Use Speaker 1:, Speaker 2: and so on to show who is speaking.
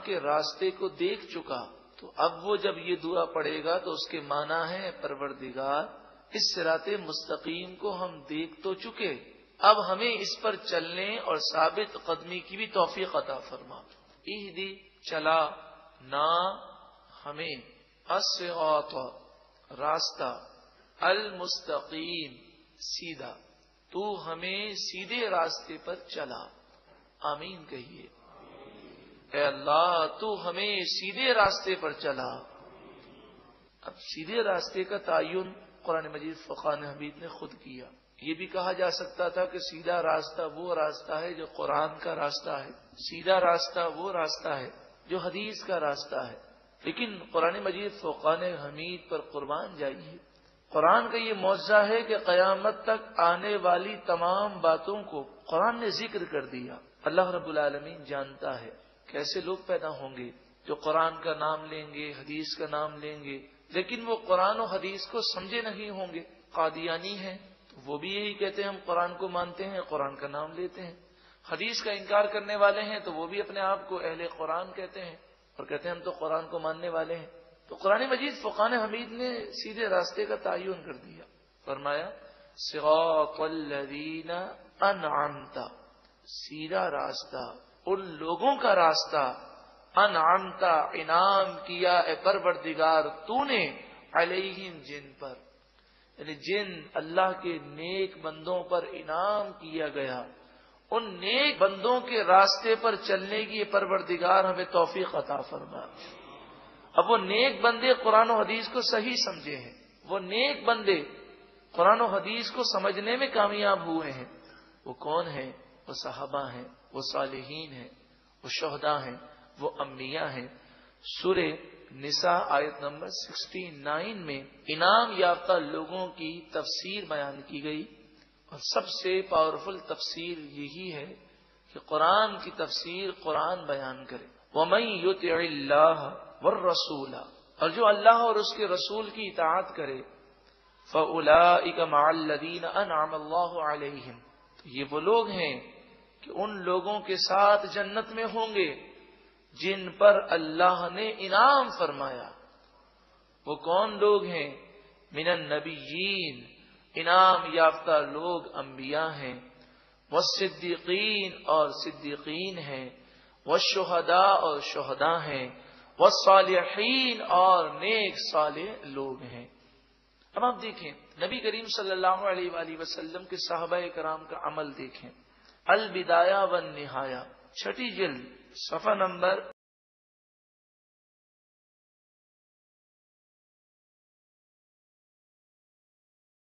Speaker 1: کے راستے کو دیکھ چکا، تو اب وہ جب یہ دعا پڑھے گا تو اس کے معنی ہے پروردگار اس صراط مستقیم کو ہم دیکھ تو چکے، اب ہمیں اس پر چلنے اور ثابت قدمی کی بھی توفیق عطا فرما۔ اہدی چلا نا ہمیں الصراط راستہ المستقیم سیدھا، تو ہمیں سیدھے راستے پر چلا، آمین کہیے۔ اے اللہ تو ہمیں سیدھے راستے پر چلا۔ اب سیدھے راستے کا تعین قرآن مجید فقہاء حمید نے خود کیا۔ یہ بھی کہا جا سکتا تھا کہ سیدھا راستہ وہ راستہ ہے جو قرآن کا راستہ ہے، سیدھا راستہ وہ راستہ ہے جو حدیث کا راستہ ہے، لیکن قرآن مجید فقہاء حمید پر قربان جائیے، قرآن کا یہ معجزہ ہے کہ قیامت تک آنے والی تمام باتوں کو قرآن نے ذکر کر دیا۔ اللہ رب العالمین جانتا ہے کیسے لوگ پیدا ہوں گے جو قرآن کا نام لیں گے، حدیث کا نام لیں گے، لیکن وہ قرآن و حدیث کو سمجھے نہیں ہوں گے۔ قادیانی ہیں تو وہ بھی یہی کہتے ہیں ہم قرآن کو مانتے ہیں، قرآن کا نام لیتے ہیں۔ حدیث کا انکار کرنے والے ہیں تو وہ بھی اپنے آپ کو اہل قرآن کہتے ہیں اور کہتے ہیں ہم تو قرآن کو ماننے والے ہیں۔ تو قرآن مجید فقہاء حمید نے سیدھے راستے کا تعین کر دیا، فرمایا صراط الذین انعمت، سیدھا راستہ ان لوگوں کا راستہ، انعمت انعام کیا اے پروردگار تو نے، علیہم جن پر، یعنی جن اللہ کے نیک بندوں پر انعام کیا گیا، ان نیک بندوں کے راستے پر چلنے کی پروردگار ہمیں توفیق عطا فرما۔ اب وہ نیک بندے قرآن و حدیث کو صحیح سمجھے ہیں، وہ نیک بندے قرآن و حدیث کو سمجھنے میں کامیاب ہوئے ہیں، وہ کون ہیں؟ وہ صحابہ ہیں، وہ صالحین ہیں، وہ شہداء ہیں، وہ انبیاء ہیں۔ سورہ نساء آیت نمبر 69 میں انعام یافتہ لوگوں کی تفسیر بیان کی گئی، اور سب سے پاورفل تفسیر یہی ہے کہ قرآن کی تفسیر قرآن بیان کرے۔ وَمَن يُطِعِ اللَّهَ وَالرَّسُولَ، اور جو اللہ اور اس کے رسول کی اطاعت کرے، فَأُولَئِكَ مَعَ الَّذِينَ أَنْعَمَ اللَّهُ عَلَيْهِمْ، تو یہ وہ لوگ ہیں کہ ان لوگوں کے ساتھ جنت میں ہوں گے جن پر اللہ نے انعام فرمایا۔ وہ کون لوگ ہیں؟ من النبیین، انعام یافتہ لوگ انبیاء ہیں، والصدیقین اور صدیقین ہیں، والشہداء اور شہداء ہیں، والصالحین اور نیک صالح لوگ ہیں۔ اب آپ دیکھیں نبی کریم صلی اللہ علیہ وآلہ وسلم کے صحابہ کرام کا عمل دیکھیں۔ البدایہ والنہایہ، چھٹی جلد، صفحہ نمبر